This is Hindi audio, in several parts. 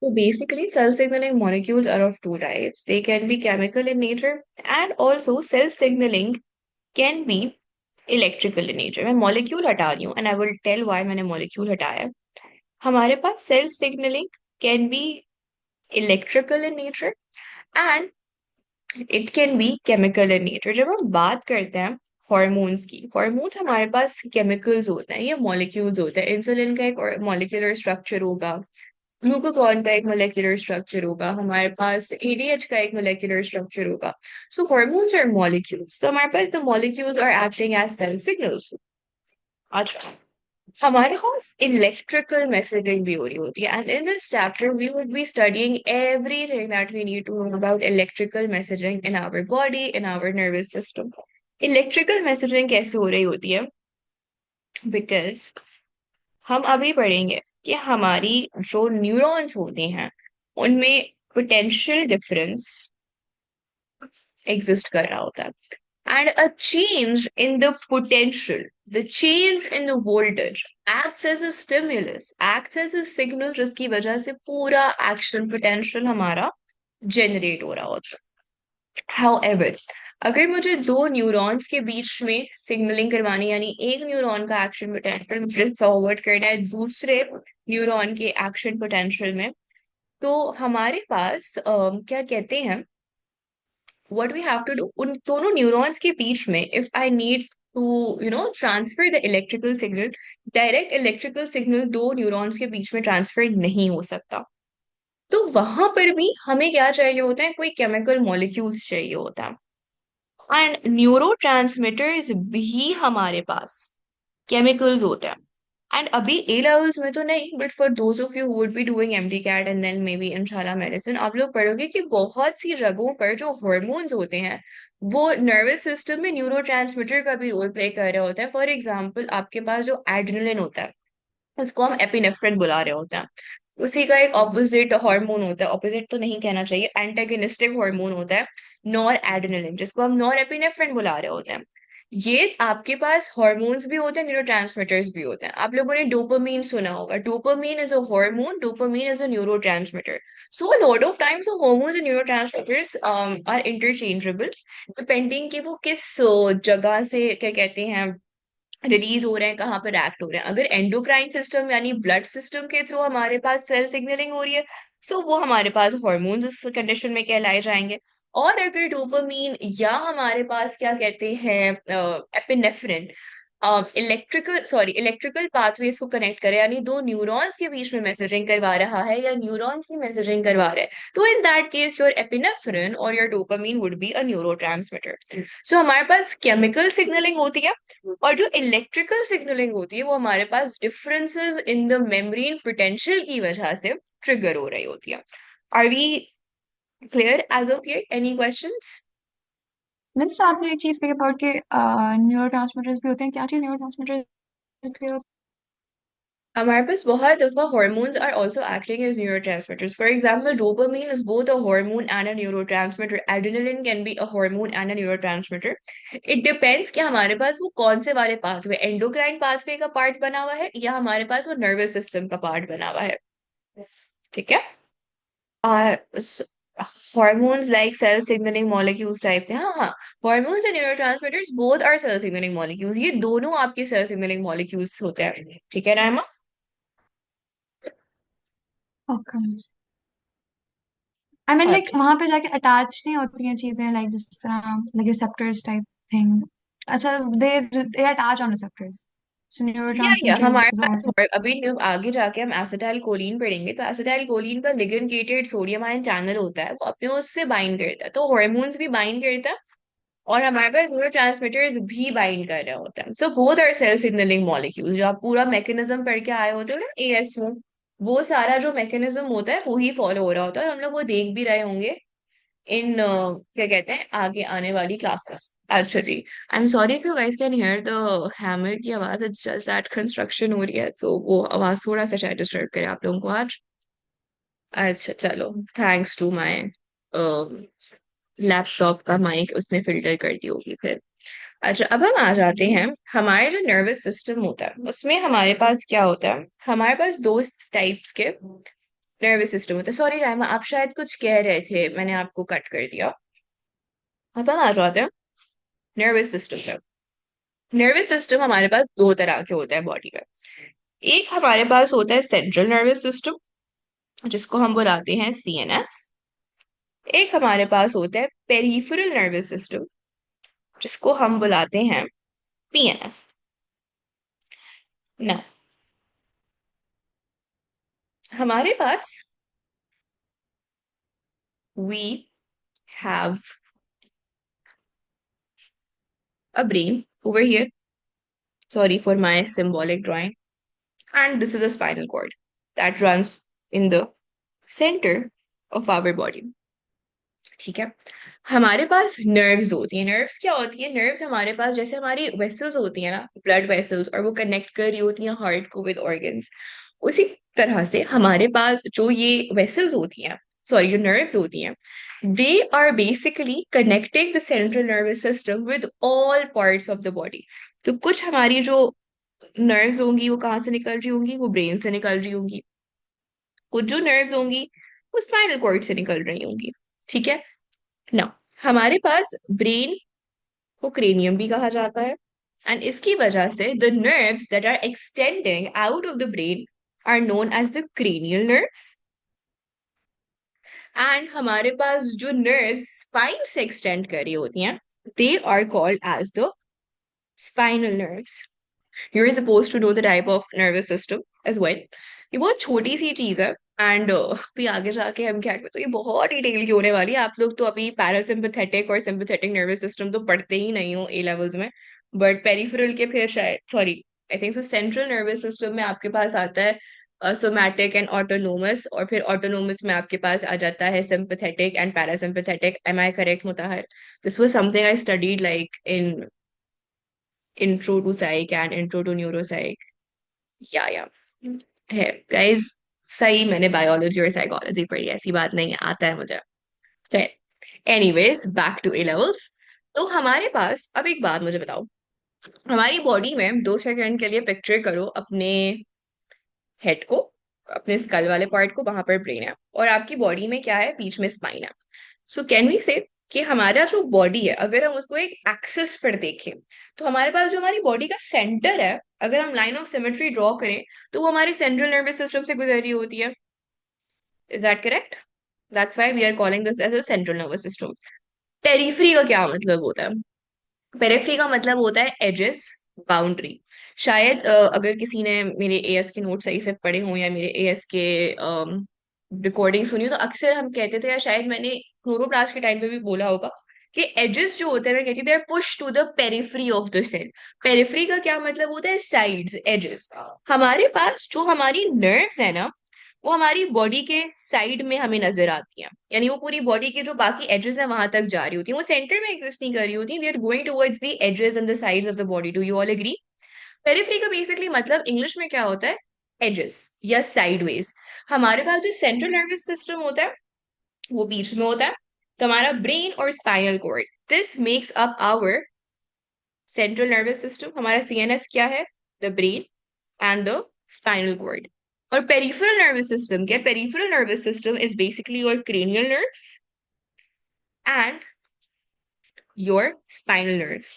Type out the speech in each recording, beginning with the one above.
So basically, cell signaling molecules are of two types. They can be chemical in nature, and also cell signaling can be electrical in nature. मैं मॉलिक्यूल हटा रही हूँ and I will tell why मैंने मॉलिक्यूल हटाया है. हमारे पास cell signalling can be electrical in nature and it can be chemical in nature. जब हम बात करते हैं हॉर्मोन्स की, हॉर्मोन्स हमारे पास केमिकल्स होते हैं, ये मॉलिक्यूल्स होते हैं. इंसुलिन का एक मॉलिक्यूलर स्ट्रक्चर होगा, ग्लूकागॉन का एक मोलेक्युलर स्ट्रक्चर होगा, हमारे पास एडीएच का एक मोलेक्युलर स्ट्रक्चर होगा. सो हॉर्मोन्स आर मॉलिक्यूल्स, तो हमारे पास the molecules are acting as cell signals. अच्छा, हमारे पास इलेक्ट्रिकल मैसेजिंग भी हो रही होती है and in this chapter we would be studying everything that we need to know about electrical messaging in our body, in our nervous system. Electrical messaging कैसे हो रही होती है? बिकॉज हम अभी पढ़ेंगे कि हमारी जो न्यूरॉन्स होते हैं उनमें पोटेंशियल डिफरेंस एग्जिस्ट कर रहा होता है and a change in the potential, the change in the voltage acts as a stimulus, acts as a signal जिसकी वजह से पूरा एक्शन पोटेंशियल हमारा जनरेट हो रहा होता है. However, अगर मुझे दो न्यूरॉन्स के बीच में सिग्नलिंग करवानी, यानी एक न्यूरॉन का एक्शन पोटेंशियल मुझे फॉरवर्ड करना है दूसरे न्यूरॉन के एक्शन पोटेंशियल में, तो हमारे पास क्या कहते हैं, what we have to do, उन दोनों न्यूरॉन्स के बीच में if I need to transfer the electrical signal, direct electrical signal दो न्यूरॉन्स के बीच में ट्रांसफर नहीं हो सकता. तो वहां पर भी हमें क्या चाहिए होता है, कोई केमिकल मॉलिक्यूल्स चाहिए होता है एंड न्यूरो भी हमारे पास केमिकल्स होते हैं. एंड अभी ए लेवल्स में तो नहीं, but for those of you would be doing MD CAT and then maybe इंशाल्लाह मेडिसिन, आप लोग पढ़ोगे कि बहुत सी जगहों पर जो हॉर्मोन्स होते हैं वो नर्वस सिस्टम में न्यूरो का भी रोल प्ले कर रहे होते हैं. फॉर एग्जाम्पल, आपके पास जो एड्रेनलिन होता है उसको हम एपिनेफ्रिन बुला रहे होते हैं, उसी का एक ऑपोजिट हार्मोन होता है, ऑपोजिट तो नहीं कहना चाहिए, एंटेगोनिस्टिक हार्मोन होता है नॉर एड्रेनलिन, जिसको हम नॉर एपिनेफ्रिन बुला रहे होते हैं. ये आपके पास हार्मोन्स भी होते हैं, न्यूरोट्रांसमीटर्स भी होते हैं. आप लोगों ने डोपामीन सुना होगा, dopamine is a hormone, dopamine is a neurotransmitter. So a lot of times hormones and neurotransmitters are interchangeable depending कि वो किस जगह से क्या कहते हैं रिलीज हो रहे हैं, कहाँ पर एक्ट हो रहे हैं. अगर एंडोक्राइन सिस्टम यानी ब्लड सिस्टम के थ्रू हमारे पास सेल सिग्नलिंग हो रही है, सो वो हमारे पास हॉर्मोन्स उस कंडीशन में कहलाए जाएंगे. और अगर डोपामीन या हमारे पास क्या कहते हैं एपिनेफ्रिन इलेक्ट्रिकल पाथवेज को कनेक्ट करे, यानी दो न्यूरॉन्स के बीच में मैसेजिंग करवा रहा है या न्यूरॉन्स की मैसेजिंग करवा रहा है, तो in that case your epinephrine और your dopamine would be a neurotransmitter. So हमारे पास केमिकल सिग्नलिंग होती है और जो इलेक्ट्रिकल सिग्नलिंग होती है वो हमारे पास differences in the membrane potential की वजह से ट्रिगर हो रही होती है. Are we clear as of yet? Any questions? Means आपने एक चीज कही अबाउट के न्यूरो ट्रांसमीटर्स भी होते हैं, क्या चीज न्यूरो ट्रांसमीटर्स भी होते हमारे पास बहुत दफा hormones are also acting as neurotransmitters. For example, dopamine is both a hormone and a neurotransmitter. Adrenaline can be a hormone and a neurotransmitter. It depends कि हमारे पास वो कौन से वाले पाथवे, एंडोक्राइन पाथवे का पार्ट बना हुआ है या हमारे पास वो नर्वस सिस्टम का पार्ट बना हुआ है. ठीक है. uh, s- hormones like cell signaling molecules type थे. हाँ हाँ, hormones and neurotransmitters both are cell signaling molecules. ये दोनों आपके cell signaling molecules होते हैं. ठीक है ना? हैं? ओके, आई मीन लाइक वहां पे जाके अटैच नहीं होती हैं चीजें, लाइक जिस तरह लाइक रिसेप्टर्स टाइप थिंग. अच्छा, दे अटैच ऑन रिसेप्टर्स, सो या न्यूरोट्रांसमीटर्स हमारे इज पास आल्सो. अभी जब आगे जाके हम एसिटाइल कोलिन पढ़ेंगे तो एसिटाइल कोलिन का लिगेंड सोडियम आयन चैनल होता है, वो अपने उससे बाइंड करता है, तो हॉर्मोन्स भी बाइंड करता है और हमारे पास न्यूरोट्रांसमीटर्स भी बाइंड कर रहे होते हैं. So both are cell signalling molecules. जो आप पूरा मैकेनिज्म पढ़ के आए होते हो ना एएस में, वो सारा जो मैकेनिज्म होता है वो ही फॉलो हो रहा होता है और हम लोग वो देख भी रहे होंगे इन क्या कहते हैं आगे आने वाली क्लासेस. अच्छा जी, I am sorry if you guys can hear the hammer की आवाज. इट्स जस्ट दैट कंस्ट्रक्शन हो रही है, तो वो आवाज थोड़ा सा शायद डिस्टर्ब करे आप लोगों को आज. अच्छा चलो, थैंक्स टू माय लैपटॉप का माइक, उसने फिल्टर कर दी होगी फिर. अच्छा, अब हम आ जाते हैं, हमारे जो नर्वस सिस्टम होता है उसमें हमारे पास क्या होता है, हमारे पास दो टाइप्स के नर्वस सिस्टम होता है। सॉरी राइमा, आप शायद कुछ कह रहे थे, मैंने आपको कट कर दिया। अब हम आ जाते हैं नर्वस सिस्टम पे। नर्वस सिस्टम हमारे पास दो तरह के होते हैं बॉडी में। एक हमारे पास होता है सेंट्रल नर्वस सिस्टम, जिसको हम बुलाते हैं सीएनएस। एक हमारे पास होता है पेरिफेरल नर्वस सिस्टम, जिसको हम बुलाते हैं पीएनएस। ना, हमारे पास we have a brain over here. Sorry for my symbolic drawing. And this is a spinal cord that runs in the center of our body. ठीक है। हमारे पास नर्व्स होती है। नर्व्स क्या होती है? नर्व्स हमारे पास जैसे हमारी वेसल्स होती है ना, ब्लड वेसल्स, और वो कनेक्ट कर रही होती हैं हार्ट को विद ऑर्गन्स। उसी तरह से हमारे पास जो ये वेसल्स होती हैं, सॉरी जो नर्व्स होती हैं, they are basically connecting the central nervous system with all parts of the body. तो कुछ हमारी जो नर्व्स होंगी वो कहाँ से निकल रही होंगी? वो ब्रेन से निकल रही होंगी। कुछ जो नर्व्स होंगी वो स्पाइनल कॉर्ड से निकल रही होंगी। ठीक है ना। हमारे पास ब्रेन को क्रेनियम भी कहा जाता है, एंड इसकी वजह से the nerves that are extending out of the brain are known as the cranial nerves. And हमारे पास जो नर्व्स स्पाइन से एक्सटेंड कर रही होती हैं, they are called as the spinal nerves. You're supposed to know the type of nervous system as well. ये बहुत छोटी सी चीज है, एंड भी आगे जाके हम क्या, तो ये बहुत डिटेल की होने वाली है। आप लोग तो अभी पैरासिम्पथेटिक और सिंपथेटिक नर्वस सिस्टम तो पढ़ते ही नहीं हो ए लेवल्स में, बट पेरिफेरल के फिर शायद, सॉरी, आई थिंक सो सेंट्रल नर्वस सिस्टम में आपके पास आता है सोमैटिक एंड ऑटोनोमस, और फिर ऑटोनोमस में आपके पास आ जाता है sympathetic and parasympathetic. Am I correct Mutahir? This was something I studied like in intro to psych and intro to neuropsych. या है गाइस, सही मैंने बायोलॉजी और साइकोलॉजी पढ़ी है, ऐसी बात नहीं है, आता है मुझे। Anyways, back to A levels. तो हमारे पास अब एक बात मुझे बताओ, हमारी बॉडी में 2 सेकंड के लिए पिक्चर करो अपने हेड को, अपने स्कल वाले पार्ट को, वहां पर ब्रेन है, और आपकी बॉडी में क्या है? बीच में स्पाइन है। सो कैन वी से कि हमारा जो बॉडी है, अगर हम उसको एक एक्सिस पर देखें, तो हमारे पास जो हमारी बॉडी का सेंटर है, अगर हम लाइन ऑफ सिमेट्री ड्रॉ करें, तो वो हमारे सेंट्रल नर्वस सिस्टम से गुजर रही होती है। Is that correct? That's why we are calling this as a central nervous system. Periphery का क्या मतलब होता है? पेरिफेरी का मतलब होता है एजेस, बाउंड्री। शायद अगर किसी ने मेरे एएस के नोट सही से पढ़े हों या मेरे एएस के रिकॉर्डिंग सुनी हो, तो अक्सर हम कहते थे, या शायद मैंने क्लोरोप्लास्ट के टाइम पे भी बोला होगा, कि एजेस जो होते हैं, मैं कहती थी, push to the periphery of the cell. Periphery का क्या मतलब होता है? Sides, edges. हमारे पास जो हमारी नर्व्स है ना, वो हमारी बॉडी के साइड में हमें नजर आती हैं, यानी वो पूरी बॉडी के जो बाकी एजेस है वहां तक जा रही होती है, वो सेंटर में एग्जिस्ट नहीं कर रही होती, they are going towards the edges and the sides of the body. Do you all agree? Periphery का बेसिकली मतलब इंग्लिश में क्या होता है? एजेस या साइडवेज। हमारे पास जो सेंट्रल नर्वस सिस्टम होता है वो बीच में होता है। तो हमारा ब्रेन और spinal cord, this makes up our central nervous system. हमारा सीएनएस क्या है? The brain and the spinal cord. और पेरिफेरल नर्वस सिस्टम क्या? Peripheral nervous system is basically your cranial nerves and your spinal nerves.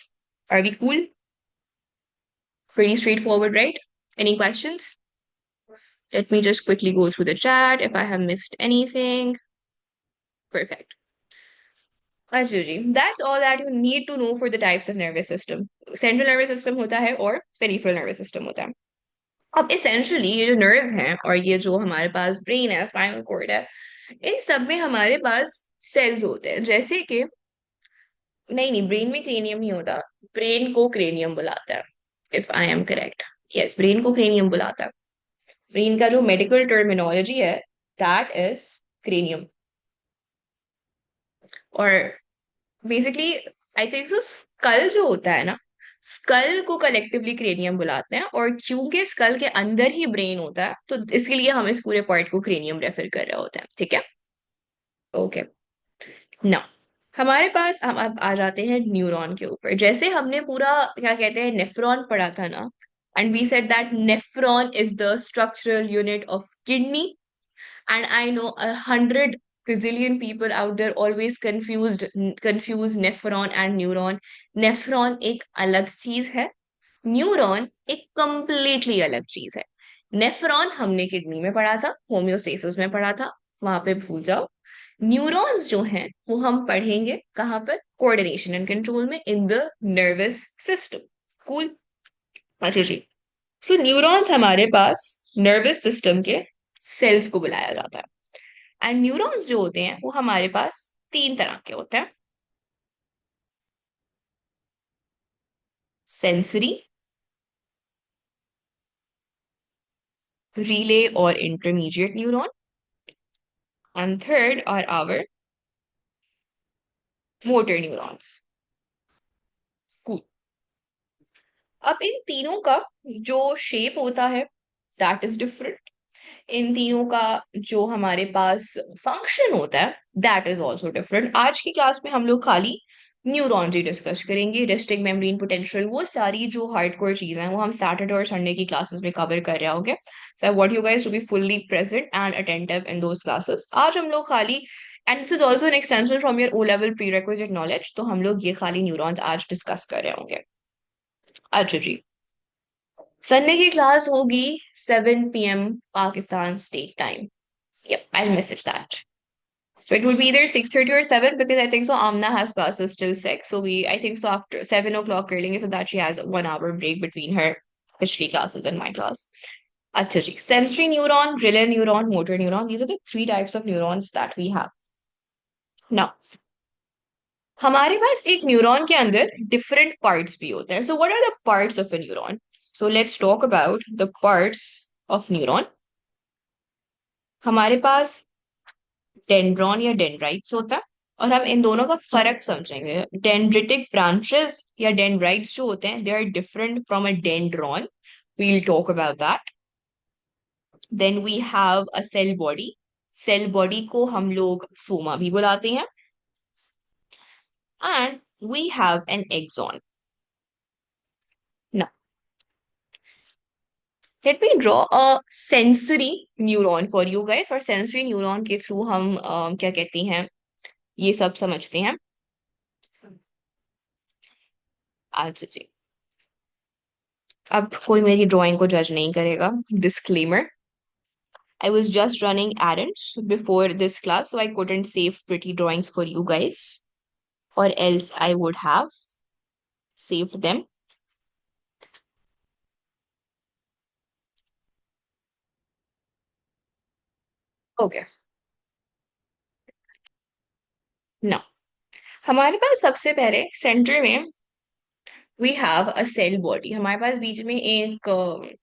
Are we cool? Pretty straightforward, right? Any questions? Let me just quickly go through the chat if I have missed anything. Perfect. अच्छा जी, that's all that you need to know for the types of nervous system. Central nervous system होता है और peripheral nervous system होता है। अब essentially ये जो nerves हैं और ये जो हमारे पास brain है, spinal cord है, इन सब में हमारे पास cells होते हैं। जैसे कि, नहीं नहीं, ब्रेन में क्रेनियम नहीं होता, ब्रेन को क्रेनियम बुलाता है, if I am correct. Yes, brain को क्रेनियम बुलाता है। ब्रेन का जो मेडिकल टर्मिनोलॉजी है, दैट इज क्रेनियम। और basically I think so skull जो होता है ना, स्कल को कलेक्टिवली क्रेनियम बुलाते हैं, और क्योंकि स्कल के अंदर ही ब्रेन होता है, तो इसलिए हम इस पूरे पार्ट को क्रेनियम रेफर कर रहे होते हैं। ठीक है, ओके। ना, हमारे पास हम अब आ जाते हैं न्यूरॉन के ऊपर। जैसे हमने पूरा क्या कहते हैं नेफ्रॉन पढ़ा था ना, and we said that nephron is the structural unit of kidney, And I know 100 gazillion people out there always confuse nephron and neuron. Nephron एक अलग चीज है, न्यूरॉन एक कंप्लीटली अलग चीज है। नेफ्रॉन हमने किडनी में पढ़ा था, होम्योस्टेसिस में पढ़ा था, वहां पे भूल जाओ। न्यूरॉन्स जो हैं वो हम पढ़ेंगे कहाँ पर, कोऑर्डिनेशन एंड कंट्रोल में, in the nervous system. Cool. अच्छा जी। सो न्यूरॉन्स हमारे पास नर्वस सिस्टम के सेल्स को बुलाया जाता है। एंड न्यूरॉन्स जो होते हैं वो हमारे पास तीन तरह के होते हैं। सेंसरी, रिले और intermediate neuron, and third are our motor neurons. Cool. अब इन तीनों का जो शेप होता है दैट इज डिफरेंट। इन तीनों का जो हमारे पास फंक्शन होता है दैट इज ऑल्सो डिफरेंट। आज की क्लास में हम लोग खाली न्यूरॉन्स ही डिस्कस करेंगे। रेस्टिंग मेमोरी पोटेंशियल, वो सारी जो हार्डकोर चीजें हैं वो हम सैटरडे और संडे की क्लासेस में कवर कर रहे होंगे। So I want you guys to be fully present and attentive in those classes. आज हम लोग खाली, and this is also an extension from your O level prerequisite knowledge, तो हम लोग ये खाली न्यूरॉन्स आज डिस्कस कर रहे होंगे। अच्छा जी। संडे की क्लास होगी 7 p.m. Pakistan state time. Yep, I'll message that. So it would be either 6:30 or 7, because I think so Amna has classes till 6. So I think so after 7 o'clock early, so that she has a 1 hour break between her history classes and my class. Acha ji. Sensory neuron, relay neuron, motor neuron. These are the three types of neurons that we have. Now, हमारे पास एक न्यूरॉन के अंदर डिफरेंट पार्ट्स भी होते हैं। So what are the parts of a neuron? So let's talk about the parts of neuron. हमारे पास डेंड्रॉन या डेंड्राइट्स होता है, और हम इन दोनों का फर्क समझेंगे। डेंड्रिटिक ब्रांचेस या डेंड्राइट्स जो होते हैं they are different from a dendron. We will talk about that. Then we have a cell body. Cell body को हम लोग सोमा भी बुलाते हैं। And we have an axon. Now, let me draw a sensory neuron for you guys, और sensory neuron के थ्रू हम क्या कहते हैं ये सब समझते हैं। अच्छा जी। अब कोई मेरी ड्राइंग को जज नहीं करेगा, disclaimer. I was just running errands before this class, so I couldn't save pretty drawings for you guys, or else I would have saved them. Okay. Now, हमारे पास सबसे पहले सेंटर में we have a cell body. हमारे पास बीच में एक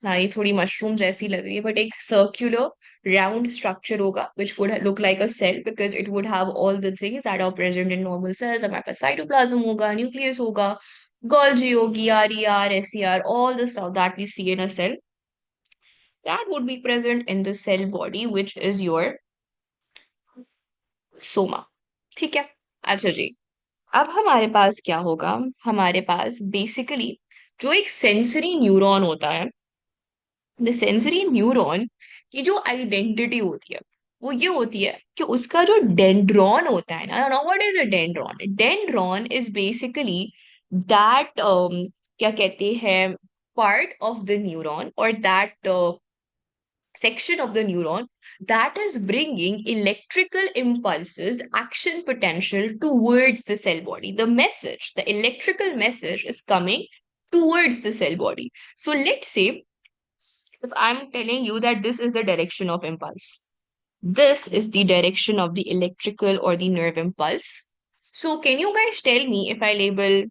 हाँ ये थोड़ी मशरूम जैसी लग रही है, बट एक सर्क्यूलर राउंड स्ट्रक्चर होगा which would look like a cell, because it would have all the things that are present in normal cells. हमारे पास साइटोप्लाज्म होगा, न्यूक्लियस होगा, गोल्जी होगी, R S C R, all the stuff that we see in a cell that would be present in the cell body, which is your soma। ठीक है। अच्छा जी। अब हमारे पास क्या होगा? हमारे पास बेसिकली जो एक सेंसरी न्यूरॉन होता है, द सेंसरी न्यूरॉन की जो आइडेंटिटी होती है वो ये होती है कि उसका जो डेंड्रॉन होता है ना, what is a dendron? Dendron is basically that क्या कहते हैं पार्ट ऑफ द न्यूरॉन, और that section of the neuron that is bringing electrical impulses, action potential towards the cell body. The message, the electrical message is coming towards the cell body. So let's say if I'm telling you that this is the direction of impulse, this is the direction of the electrical or the nerve impulse. So can you guys tell me, if I label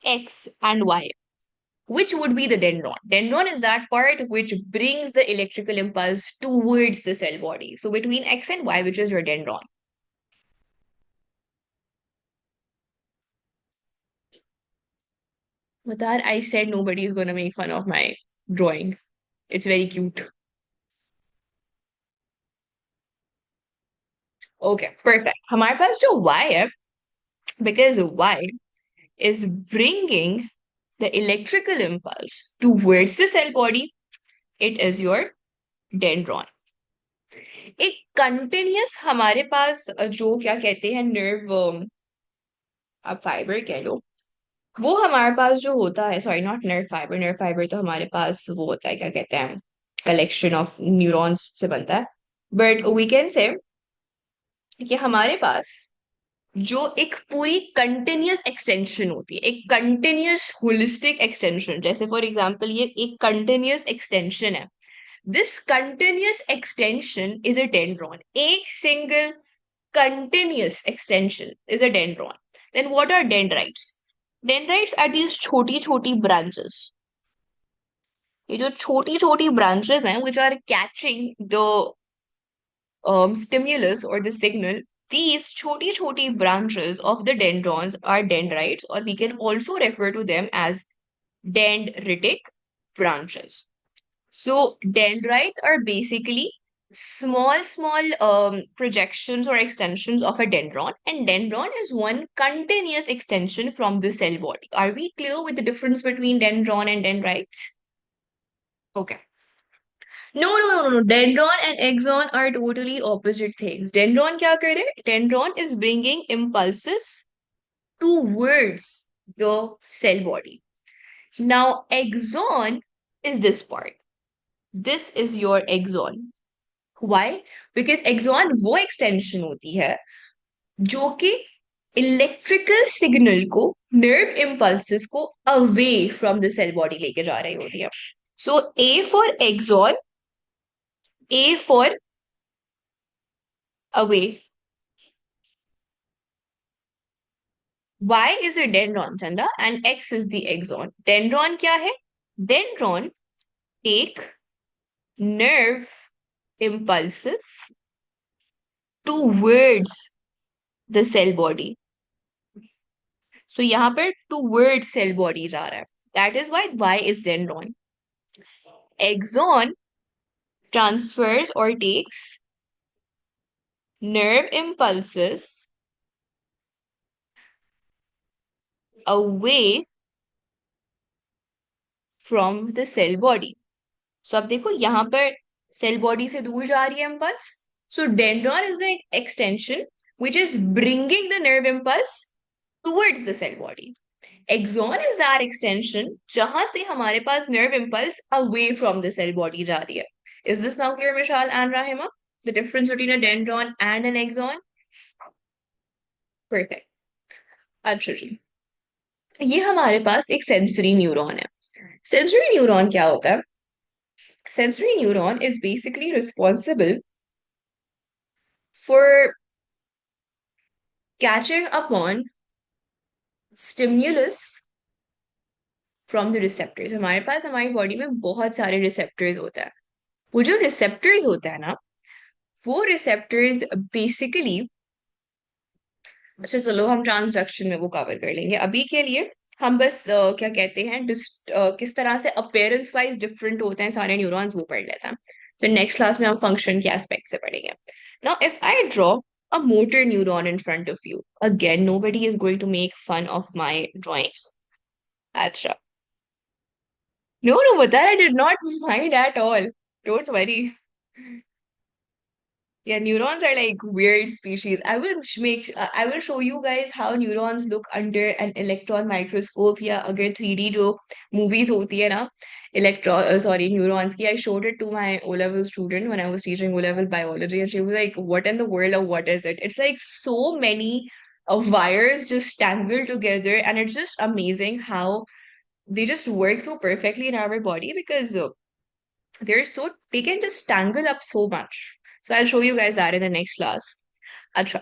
X and Y, which would be the dendron? Dendron is that part which brings the electrical impulse towards the cell body. So between X and Y, which is your dendron? Matar, I said nobody is going to make fun of my drawing. It's very cute. Okay, perfect. हमारे पास जो Y है, because Y is bringing the electrical impulse towards the cell body, it is your dendron. एक कंटिन्यूअस हमारे पास जो क्या कहते हैं नर्व, आप फाइबर कह लो, वो हमारे पास जो होता है, sorry not nerve fibre, nerve fibre तो हमारे पास वो होता है क्या कहते हैं, कलेक्शन ऑफ न्यूरॉन्स से बनता है, बट वी कैन से कि हमारे पास जो एक पूरी कंटिन्यूअस एक्सटेंशन होती है, एक कंटिन्यूअस होलिस्टिक एक्सटेंशन, जैसे फॉर एग्जांपल ये एक कंटिन्यूअस एक्सटेंशन है, this continuous extension is a dendron, एक single continuous extension is a dendron. Then what are dendrites? Dendrites are these छोटी छोटी branches. ये जो छोटी छोटी branches हैं which are catching the stimulus or the signal, these छोटी छोटी branches of the dendrons are dendrites, or we can also refer to them as dendritic branches. So dendrites are basically small projections or extensions of a dendron, and dendron is one continuous extension from the cell body. Are we clear with the difference between dendron and dendrites? Okay. No. Dendron and axon are totally opposite things. Dendron क्या करे? Dendron is bringing impulses towards the cell body. Now, axon is this part. This is your axon. Why? Because axon वो एक्सटेंशन होती है जो कि इलेक्ट्रिकल सिग्नल को, नर्व इम्पल्सेस को away from the cell body लेके जा रही होती है. So A for axon, A for away. Y is a dendron, चंदा, and X is the axon. Dendron क्या है? Dendron take nerve impulses towards the cell body. So यहाँ पर towards cell body जा रहा है. That is why Y is dendron. Axon transfers or takes nerve impulses away from the cell body. So अब देखो यहाँ पर cell body से दूर जा रही है impulse. So dendron is the extension which is bringing the nerve impulse towards the cell body. Axon is that extension जहां से हमारे पास nerve impulse away from the cell body जा रही है. Is this now clear, Mishal and Rahima? The difference between a dendron and an axon? Perfect. अच्छा जी, ये हमारे पास एक सेंसरी न्यूरॉन है. सेंसरी न्यूरॉन क्या होता है? Sensory neuron is basically responsible for catching upon stimulus from the receptors. हमारे पास हमारी बॉडी में बहुत सारे रिसेप्टर्स होते हैं. वो जो रिसेप्टर्स होते हैं ना, वो रिसेप्टर्स बेसिकली, अच्छा चलो हम ट्रांसडक्शन में वो कवर कर लेंगे. अभी के लिए हम बस क्या कहते हैं किस तरह से अपेयरेंस वाइज डिफरेंट होते हैं सारे न्यूरॉन्स, वो पढ़ लेते हैं. फिर नेक्स्ट क्लास में हम फंक्शन के एस्पेक्ट से पढ़ेंगे. Now if I draw a motor neuron in front of you. Again, nobody is going to make fun of my drawings. Acha. No, but that I did not mind at all. Don't worry. Yeah, neurons are like weird species. I will show you guys how neurons look under an electron microscope. या अगर 3D जो movies होती है ना, neurons की. I showed it to my O-level student when I was teaching O-level biology, and she was like, "What in the world, or what is it?" It's like so many wires just tangled together, and it's just amazing how they just work so perfectly in our body because they can just tangle up so much. So I'll show you guys that in the next class. अच्छा,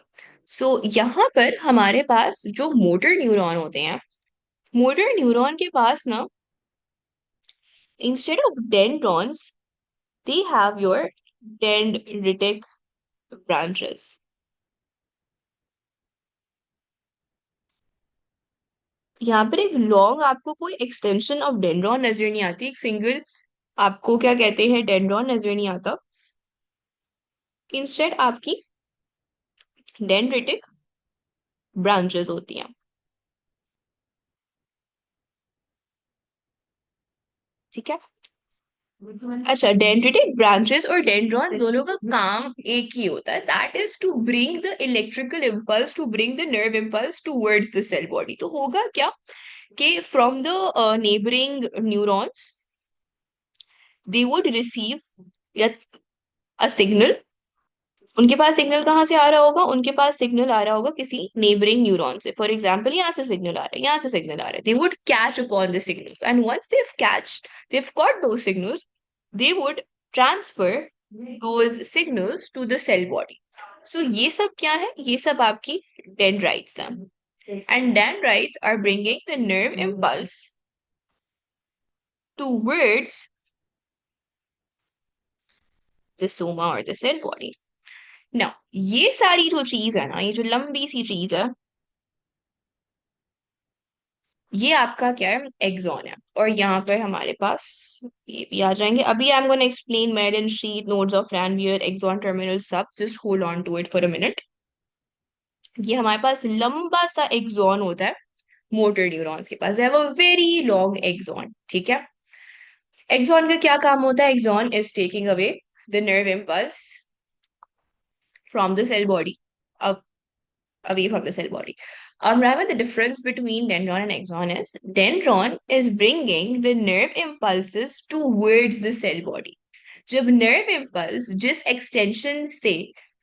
so यहाँ पर हमारे पास जो मोटर न्यूरॉन होते हैं, मोटर न्यूरॉन के पास ना, instead of dendrons, they have your dendritic branches. यहाँ पर एक लॉन्ग आपको कोई एक्सटेंशन ऑफ डेंड्रॉन नजर नहीं आती, एक सिंगल आपको क्या कहते हैं डेंड्रॉन नजर नहीं आता. इंस्टेड आपकी डेंड्रिटिक ब्रांचेस होती हैं. ठीक है. अच्छा, डेंड्रिटिक ब्रांचेस और डेंड्रॉन दोनों का काम एक ही होता है, that is to bring the electrical impulse, to bring the nerve impulse towards the cell body. तो होगा क्या कि from the neighbouring neurons they would receive a signal. उनके पास सिग्नल कहाँ से आ रहा होगा? उनके पास सिग्नल आ रहा होगा किसी नेबरिंग न्यूरॉन से। फॉर एग्जाम्पल, यहाँ से सिग्नल आ रहा है, यहाँ से सिग्नल आ रहा है, they would catch upon the signals, and once they've caught those signals, they would transfer those signals to the cell body. So ये सब क्या है? ये सब आपकी dendrites हैं, and dendrites are bringing the nerve impulse towards the soma or the cell body. Now ये सारी जो चीज है ना, ये जो लंबी सी चीज है, ये आपका क्या है? एक्सॉन है। और यहाँ पर हमारे पास ये भी आ जाएंगे। अभी I am gonna explain myelin sheath, nodes of Ranvier, axon terminal सब, just hold on to it for a minute. ये हमारे पास लंबा सा एक्सॉन होता है मोटर न्यूरॉन्स के पास, है वो वेरी लॉन्ग एक्सॉन, ठीक है। एक्सॉन का क्या काम होता है? Axon is taking away the nerve impulse from the cell body, away from the cell body. Rather, the difference between dendron and axon is dendron is bringing the nerve impulses towards the cell body. जब नर्व इम्पल्स जिस एक्सटेंशन से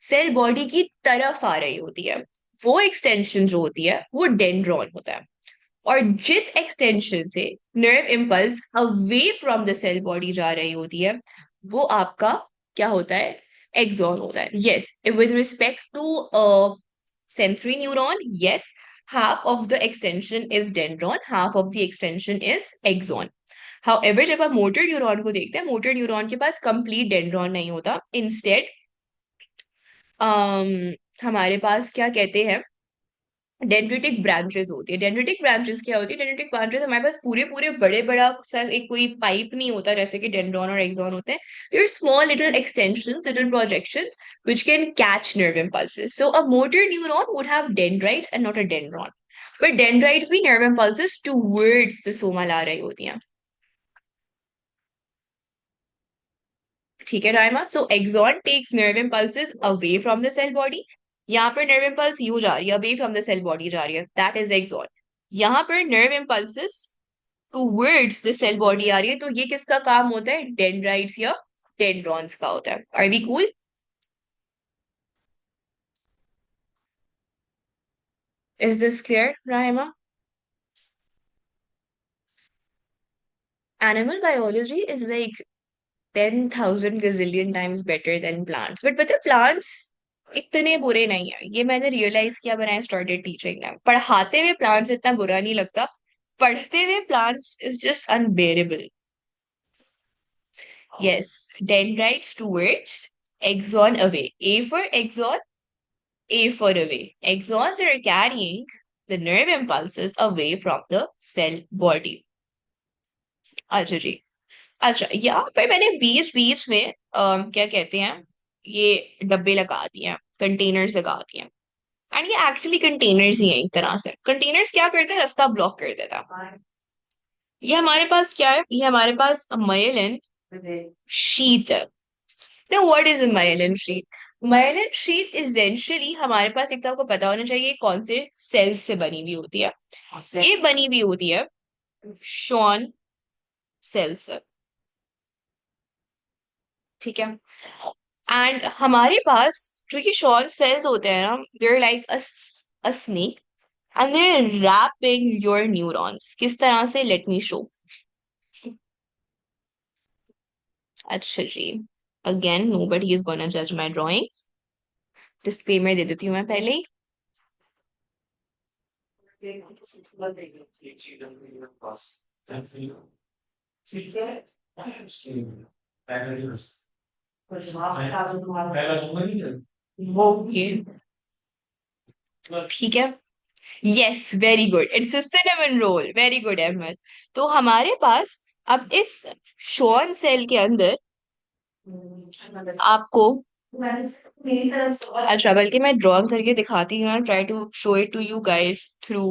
सेल बॉडी की तरफ आ रही होती है, वो एक्सटेंशन जो होती है वो डेंड्रॉन होता है। और जिस एक्सटेंशन से nerve impulse away from the cell body जा रही होती है, वो आपका क्या होता है? एक्सॉन होता है। Yes, with respect to sensory neuron, yes, half of the extension is dendron, half of the extension is axon. However, जब आप मोटर न्यूरॉन को देखते हैं, मोटर न्यूरॉन के पास कंप्लीट डेंड्रॉन नहीं होता। इंस्टेड हमारे पास क्या कहते हैं, डेंड्रिटिक ब्रांचेस होती है। डेंड्रिटिक ब्रांचेस क्या होती है? डेंड्रिटिक ब्रांचेस हमारे पास पूरे पूरे बड़े बड़ा सा एक कोई पाइप नहीं होता जैसे कि डेंड्रॉन और एक्सॉन होते हैं। They're small little extensions, little projections which can catch nerve impulses. So a motor neuron would have dendrites and not a dendron. But dendrites भी nerve impulses towards the soma ला रही होती हैं। ठीक है Raima? So axon takes nerve impulses away from the cell body. यहाँ पर नर्व इम्पल्स यू जा रही है, away from the cell body जा रही है, दैट इज एक्सॉन। यहाँ पर nerve impulses towards the cell body आ रही है, तो ये किसका काम होता है? डेंड्राइट्स या डेंड्रॉन्स का होता है। Are we cool? Is this clear Rahima? Animal biology is like 10,000 gazillion times better than plants. But पता है plants इतने बुरे नहीं है, ये मैंने रियलाइज किया when I started teaching them. पढ़ाते हुए plants इतना बुरा नहीं लगता, पढ़ते हुए plants is just unbearable. Yes, dendrites towards, axon away. A for axon, A for away. Axons are carrying the nerve impulses away from the cell body. अच्छा जी। अच्छा, यहाँ पर मैंने बीच बीच में क्या कहते हैं, ये डब्बे लगा दिए हैं, कंटेनर्स लगा दिए हैं। एंड ये एक्चुअली कंटेनर्स ही हैं, एक तरह से कंटेनर्स क्या करते हैं? रास्ता ब्लॉक कर देता है। ये हमारे पास क्या है? ये हमारे पास मायलिन शीट है। Now, what is a myelin sheath? Myelin sheath essentially हमारे पास, एक तो आपको पता होना चाहिए कौन से सेल्स से बनी हुई होती है। ये बनी हुई होती है शॉन सेल्स से, ठीक है। एंड हमारे पास जो ये शॉन सेल्स होते हैं ना, they're like a snake and they wrapping your neurons. किस तरह से? Let me show. अच्छा जी, अगेन नोबडी इज गोना जज माय ड्राइंग, डिस्क्लेमर दे देती हूँ मैं पहले ही। ओके, ठीक है। Yes, very good, it's a cinnamon roll, very good Ahmed. तो हमारे पास अब इस शॉन सेल के अंदर आपको, अच्छा बल्कि मैं ड्रॉ करके दिखाती हूँ, try to show it to you guys through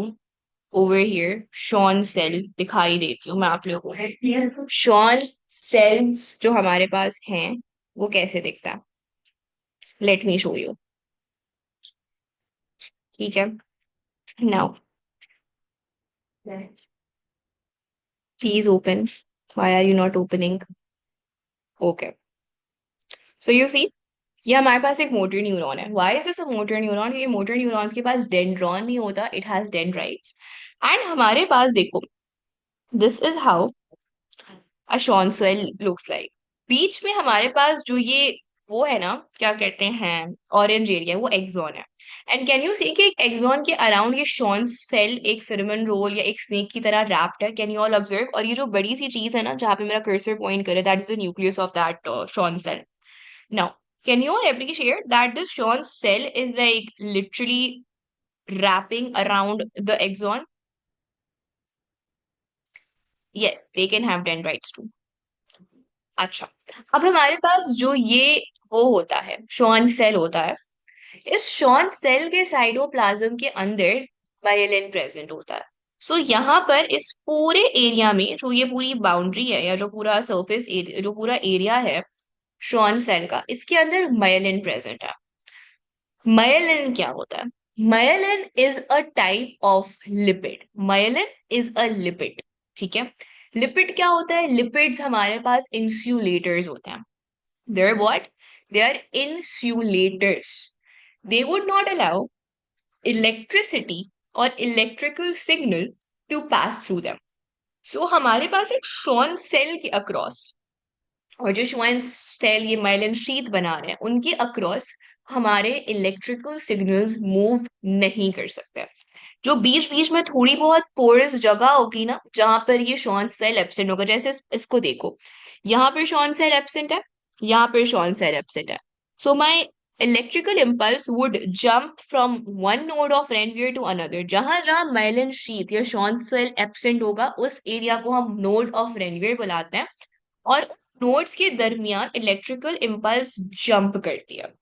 over here. Schwann cell दिखाई देती हूँ मैं आप लोगों को। शॉन सेल्स जो हमारे पास हैं वो कैसे दिखता है? Let me show you. ठीक है, now please open. Why are you not opening? Okay, so you see, ये हमारे पास एक मोटर न्यूरॉन है। Why is this a motor neuron? ये मोटर न्यूरॉन्स के पास डेंड्रॉन नहीं होता, इट हैज डेंड्राइट्स। एंड हमारे पास देखो, this is how a Schwann cell looks like. बीच में हमारे पास जो ये वो है ना, क्या कहते हैं, ऑरेंज एरिया, वो एक्सॉन है। एंड कैन यू सी कि एक एक्सॉन के अराउंड ये शॉन सेल एक सिनेमन रोल या एक स्नेक की तरह रैप्ड है। Can you all observe? और ये जो बड़ी सी चीज है ना जहाँ पे मेरा कर्सर पॉइंट करे, that is the nucleus of that Schwann cell. Now can you all appreciate that this Schwann cell is like literally wrapping around the axon? Yes, they can have dendrites too. अच्छा, अब हमारे पास जो ये वो होता है, शॉन सेल होता है, इस शॉन सेल के साइटोप्लाज्म के अंदर माइलिन प्रेजेंट होता है। सो यहाँ पर इस पूरे एरिया में जो ये पूरी बाउंड्री है या जो पूरा सरफेस एरिया, जो पूरा एरिया है शॉन सेल का, इसके अंदर माइलिन प्रेजेंट है। माइलिन क्या होता है? Myelin is a type of lipid. Myelin is a lipid. ठीक है, लिपिड क्या होता है? लिपिड्स हमारे पास इंसुलेटर्स होते हैं। They're what? They are insulators. They would not allow electricity or electrical signal to pass through them. So हमारे पास एक शॉन सेल के अक्रॉस, और जो श्वाइन सेल ये माइलिन शीथ बना रहे हैं, उनके अक्रॉस हमारे इलेक्ट्रिकल सिग्नल्स मूव नहीं कर सकते। जो बीच बीच में थोड़ी बहुत पोरस जगह होगी ना जहां पर ये शॉन सेल एब्सेंट होगा, जैसे इसको देखो, यहाँ पर शॉन सेल एब्सेंट है, यहाँ पर शॉन सेल एब्सेंट है। So my electrical impulse would jump from one node of Ranvier to another. जहां जहां माइलिन शीथ या शॉन सेल एब्सेंट होगा उस एरिया को हम नोड ऑफ रेनवियर बुलाते हैं। और नोड्स के दरमियान इलेक्ट्रिकल इम्पल्स जंप करती है।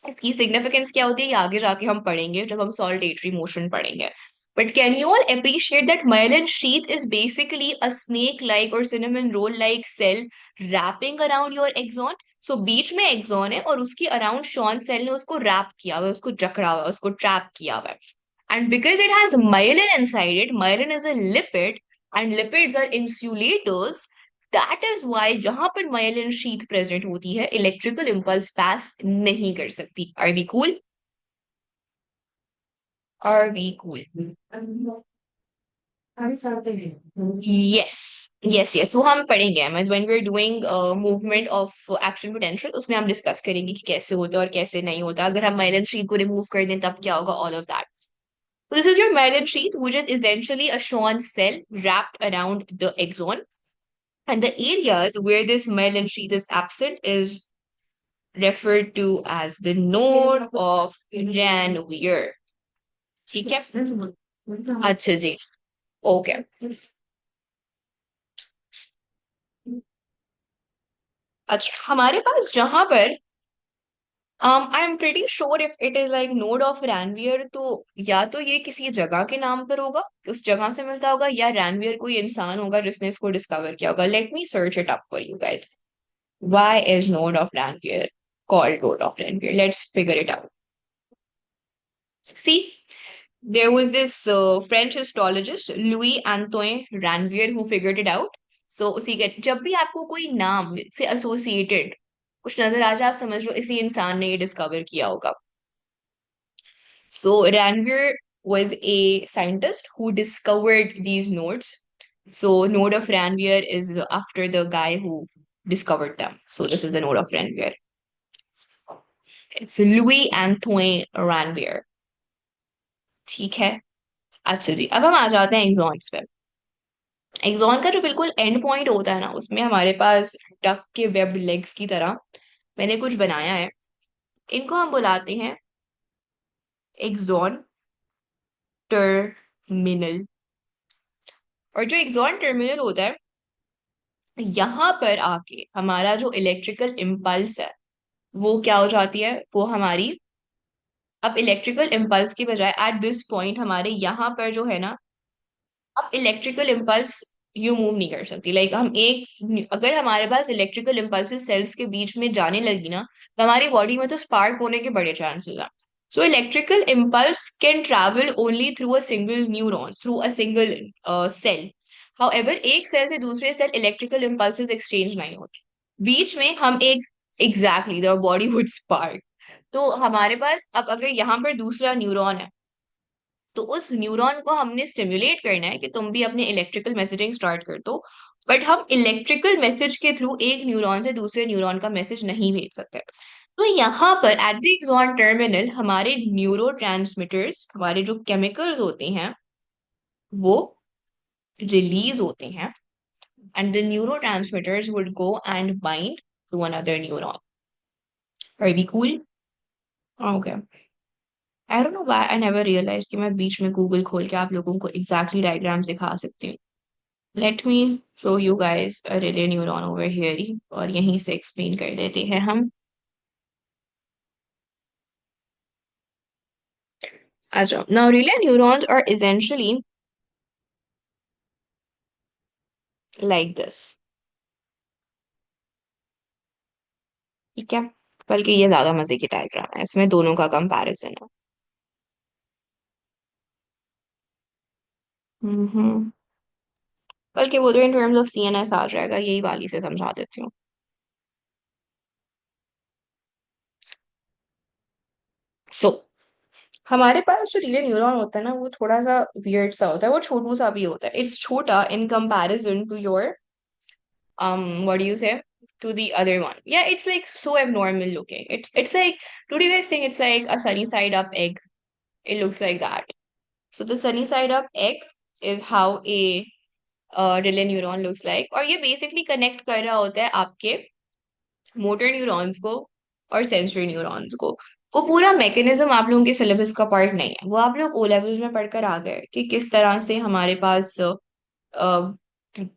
इसकी सिग्निफिकेंस क्या होती है ये आगे जाके हम पढ़ेंगे जब हम सॉलिटेटरी मोशन पढ़ेंगे। But can you all appreciate that myelin sheath is basically a snake like or cinnamon roll like cell wrapping around your axon? सो बीच में एक्सॉन है और उसके अराउंड शॉन सेल ने उसको रैप किया हुआ है, उसको जकड़ा हुआ है, उसको ट्रैप किया हुआ है। And because it has myelin inside it, myelin is a lipid and lipids are insulators. That is why जहां पर माइलिन शीथ प्रेजेंट होती है इलेक्ट्रिकल इम्पल्स पास नहीं कर सकती। Are we cool? Are we cool? Yes, yes, yes, वो हम पढ़ेंगे when we are doing movement of action potential, उसमें हम डिस्कस करेंगे कि कैसे होता है और कैसे नहीं होता। अगर हम माइलिन शीथ को रिमूव कर दें तब क्या होगा, all of that. This is your myelin sheath, which is essentially a Schwann cell wrapped around the axon. And the areas where this myelin sheath is absent is referred to as the node of Ranvier. ठीक है, अच्छा जी, ओके। अच्छा, हमारे पास जहां पर I am pretty sure if it is like node of Ranvier, तो या तो ये किसी जगह के नाम पर होगा, उस जगह से मिलता होगा, या रैनवियर कोई इंसान होगा जिसने इसको डिस्कवर किया होगा। Let me search it up for you guys. Why is node of Ranvier called node of Ranvier? Let's figure it out. See, there was this French histologist Louis Antoine Ranvier who figured it out. So उसी के जब भी आपको कोई नाम से एसोसिएटेड कुछ नजर आ जाए, आप समझ लो इसी इंसान ने ये डिस्कवर किया होगा। So Ranvier was a scientist who discovered these nodes. So node of Ranvier is after the guy who discovered them. So this is the node of Ranvier. It's Louis Antoine Ranvier. ठीक है, अच्छा जी, अब हम आ जाते हैं एग्जॉन्स पे। एग्जॉन का जो बिल्कुल एंड पॉइंट होता है ना, उसमें हमारे पास डक के वेब लेग्स की तरह मैंने कुछ बनाया है। इनको हम बुलाते हैं एग्जॉन टर्मिनल। और जो एग्जॉन टर्मिनल होता है, यहाँ पर आके हमारा जो इलेक्ट्रिकल इम्पल्स है वो क्या हो जाती है, वो हमारी अब इलेक्ट्रिकल इम्पल्स की बजाय एट दिस पॉइंट हमारे यहाँ पर जो है ना, अब इलेक्ट्रिकल इम्पल्स यू मूव नहीं कर सकती। लाइक हम एक, अगर हमारे पास इलेक्ट्रिकल इम्पल्सिस सेल्स के बीच में जाने लगी ना, तो हमारी बॉडी में तो स्पार्क होने के बड़े चांसेस हैं। So electrical impulse can travel only through a single neuron, through a single cell. However एक सेल से दूसरे सेल इलेक्ट्रिकल इम्पल्सिस एक्सचेंज नहीं होते, बीच में हम एक, exactly the body would spark. तो हमारे पास अब अगर यहाँ पर दूसरा न्यूरॉन है, तो उस न्यूरॉन को हमने स्टिम्युलेट करना है कि तुम भी अपने इलेक्ट्रिकल मैसेजिंग स्टार्ट कर दो। बट हम इलेक्ट्रिकल मैसेज के थ्रू एक न्यूरॉन से दूसरे न्यूरॉन का मैसेज नहीं भेज सकते। तो यहाँ पर एट द एक्सॉन टर्मिनल हमारे न्यूरो हमारे जो केमिकल्स होते हैं वो रिलीज होते हैं, and the neuro would go and bind to another neuron. Are we cool? Okay. I don't know why I never realise कि मैं बीच में गूगल खोल के आप लोगों को एग्जैक्टली डायग्राम दिखा सकती हूँ। Let me show you guys a relay neuron over here ही, और यहीं से एक्सप्लेन कर देते हैं हम। अच्छा, now relay neurons are essentially like this, ठीक है? बल्कि ये ज्यादा मजे की डायग्राम है, इसमें दोनों का कंपैरिजन है। हम्म। बल्कि वो तो इन टर्म्स ऑफ सीएनएस आ जाएगा, यही वाली से समझा देती हूँ। सो हमारे पास जो रीले न्यूरॉन होता है ना, वो थोड़ा सा वियर्ड सा होता है, वो छोटू सा भी होता है। इट्स छोटा in comparison to your what do you say, to the other one. Yeah, it's like so abnormal looking. It's like, do you guys think it's like a sunny side up egg? It looks like that. So the sunny side up egg is how a relay neuron looks like, और ये basically connect कर रहा होता है आपके मोटर न्यूरॉन्स को और सेंसरी न्यूरॉन्स को। वो पूरा मैकेनिज्म आप लोगों के सिलेबस का पार्ट नहीं है, वो आप लोग ओ लेवल्स में पढ़कर आ गए कि किस तरह से हमारे पास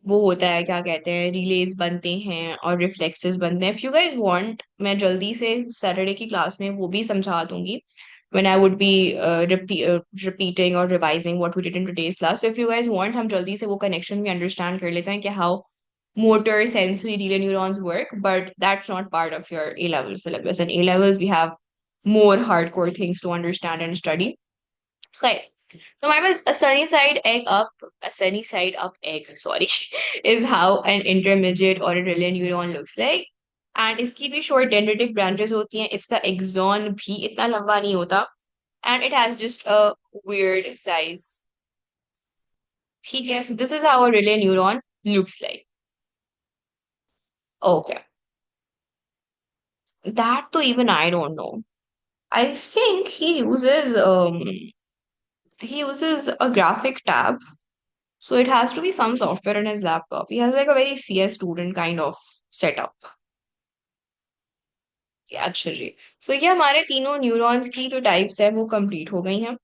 वो होता है, क्या कहते हैं, रिलेज बनते हैं और रिफ्लेक्सेस बनते हैं। इफ यू गाइस वांट, मैं जल्दी से सैटरडे की क्लास में वो भी समझा दूंगी, when I would be repeating or revising what we did in today's class. So if you guys want, हम जल्दी से वो connection भी understand कर लेते हैं कि how motor sensory relay neurons work, but that's not part of your A level syllabus. In A levels we have more hardcore things to understand and study. खैर, so my was a sunny side up egg, sorry, is how an intermediate or a relay neuron looks like. And इसकी भी short dendritic branches होती हैं, इसका axon भी इतना लंबा नहीं होता, and it has just a weird size. ठीक है, so this is how a relay neuron looks like. Okay, that तो even I don't know. I think he uses a graphic tab. So it has to be some software on his laptop. He has like a very CS student kind of setup. अच्छा जी। सो ये हमारे तीनों न्यूरॉन्स की जो टाइप्स है वो कंप्लीट हो गई हैं।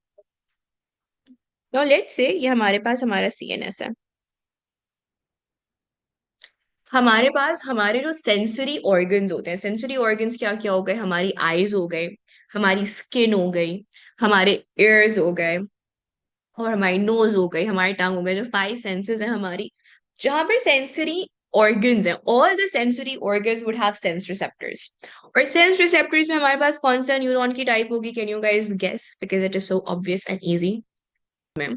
नाउ लेट्स से ये हमारे पास हमारा सीएनएस है। हमारे पास हमारे जो सेंसरी ऑर्गन्स होते हैं, सेंसरी ऑर्गन्स क्या क्या हो गए, हमारी आईज हो गए, हमारी स्किन हो गई, हमारे ईयर्स हो गए, और हमारी नोज हो गई, हमारी टंग हो गई, जो 5 सेंसेस है हमारी, जहां पर सेंसरी ऑर्गन्स हैं, all the sensory organs would have sense receptors. और सेंस रिसेप्टर्स में हमारे पास कौन सा न्यूरॉन की टाइप होगी? Can you guys guess, because it is so obvious and easy. में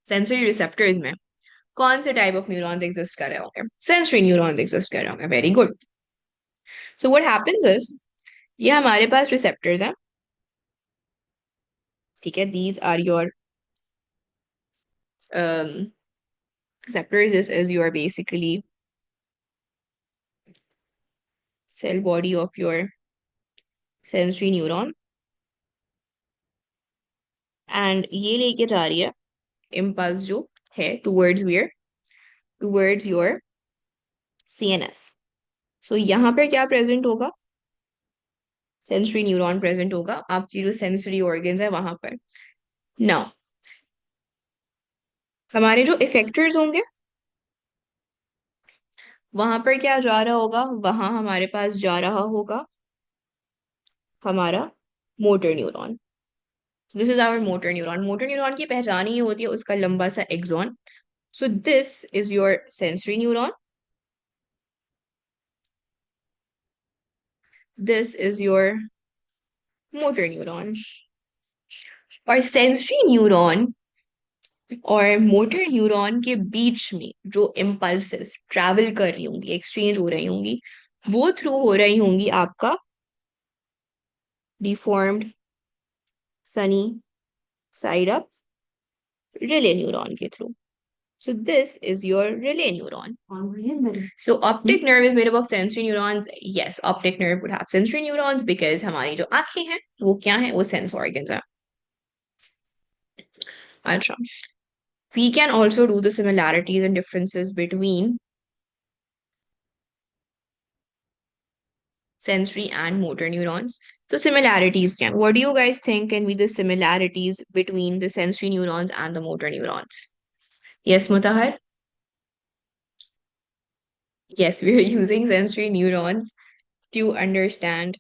सेंसरी रिसेप्टर्स में कौन से टाइप ऑफ न्यूरॉन्स एग्जिस्ट कर रहे होंगे? सेंसरी न्यूरॉन्स एग्जिस्ट कर रहे होंगे। Very good. So what happens is, ये हमारे पास रिसेप्टर्स हैं, ठीक है, these are your receptors. This is your basically cell body of your sensory neuron, and ये लेके जा रही है impulse जो है towards your CNS. So यहाँ पर क्या प्रेजेंट होगा? सेंसरी न्यूरॉन प्रेजेंट होगा, आपकी जो सेंसरी ऑर्गन्स है वहां पर। नाउ हमारे जो इफेक्टर्स होंगे वहां पर क्या जा रहा होगा? वहां हमारे पास जा रहा होगा हमारा motor neuron. This is our motor neuron. Motor neuron की पहचान ही होती है उसका लंबा सा axon. So this is your sensory neuron. This is your motor neuron. और सेंसरी न्यूरॉन और मोटर न्यूरॉन के बीच में जो इम्पल्सेस ट्रैवल कर रही होंगी, एक्सचेंज हो रही होंगी, वो थ्रू हो रही होंगी आपका deformed sunny side up relay neuron के through. So this is your relay neuron. So optic nerve is made up of sensory neurons. Yes, optic nerve would have sensory neurons because हमारी जो आंखें हैं वो क्या है, वो sense organs है. अच्छा, we can also do the similarities and differences between sensory and motor neurons. So similarities क्या? What do you guys think can be the similarities between the sensory neurons and the motor neurons? Yes, Mutahar? Yes, we are using sensory neurons to understand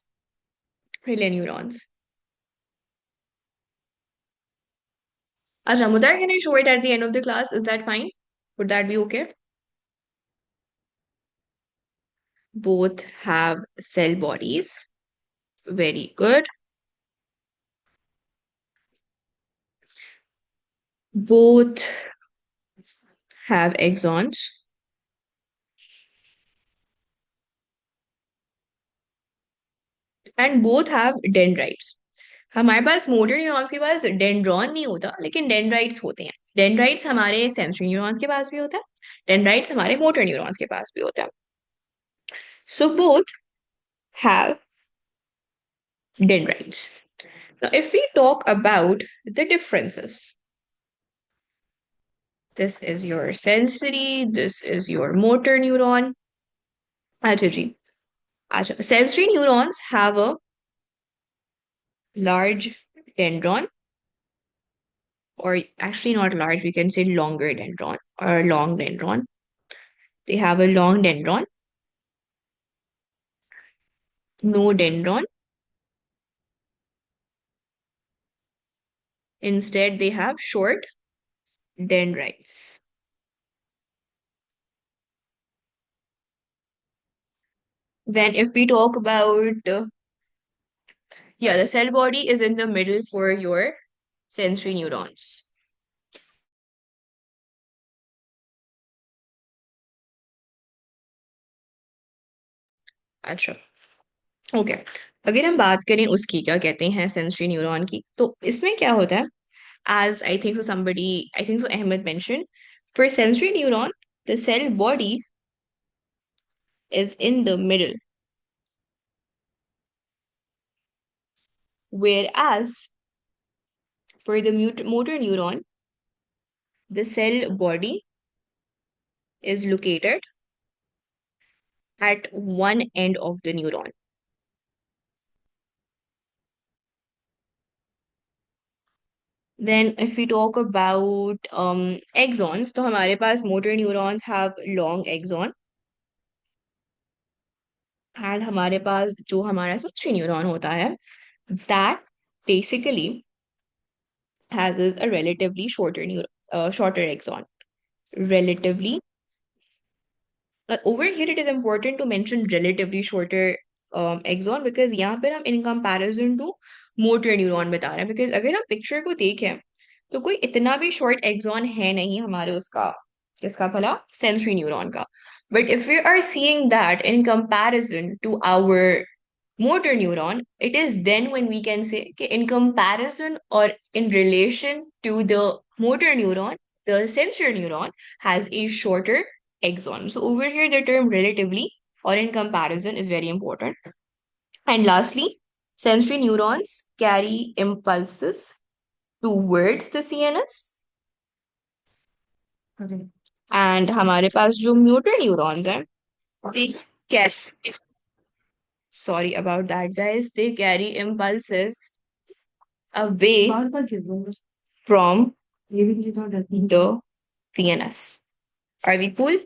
relay neurons. Acha, Mutahar, can I show it at the end of the class? Is that fine? Would that be okay? Both have cell bodies. Very good. Both have axons. And both have dendrites. हमारे पास मोटर न्यूरॉन्स के पास डेंड्रॉन नहीं होता, लेकिन डेंड्राइट्स होते हैं. डेंड्राइट्स हमारे सेंसरी न्यूरॉन्स के पास भी होता है, डेंड्राइट्स हमारे मोटर न्यूरॉन्स के पास भी होता है. So both have dendrites. Now if we talk about the differences, this is your sensory, this is your motor neuron. अच्छा जी, अच्छा, sensory neurons have a large dendron, or actually not large, we can say longer dendron or long dendron. They have a long dendron, no dendron. Instead, they have short dendrites. Then if we talk about, yeah, the cell body is in the middle for your sensory neurons. अच्छा, ओके. अगर हम बात करें उसकी, क्या कहते हैं, सेंसरी न्यूरॉन की, तो इसमें क्या होता है, as I think so I think so Ahmed mentioned, for sensory neuron, the cell body is in the middle, whereas for the motor neuron, the cell body is located at one end of the neuron. Then if we talk about axons, तो हमारे पास motor neurons have long axon, and हमारे पास जो हमारा sensory neuron होता है, that basically has a relatively shorter axon. Relatively, over here it is important to mention relatively shorter axon, because यहाँ पर हम in comparison to motor neuron बता रहे हैं, because अगर हम picture को देखें तो कोई इतना भी short axon है नहीं हमारे उसका, किसका भला, sensory neuron का. But if we are seeing that in comparison to our motor neuron, it is then when we can say कि in comparison or in relation to the motor neuron, the sensory neuron has a shorter axon. So over here, the term relatively or in comparison is very important. And lastly, sensory neurons carry impulses towards the CNS. And हमारे पास जो motor neurons हैं, they guess. Sorry about that, guys. They carry impulses away from the CNS. Are we cool?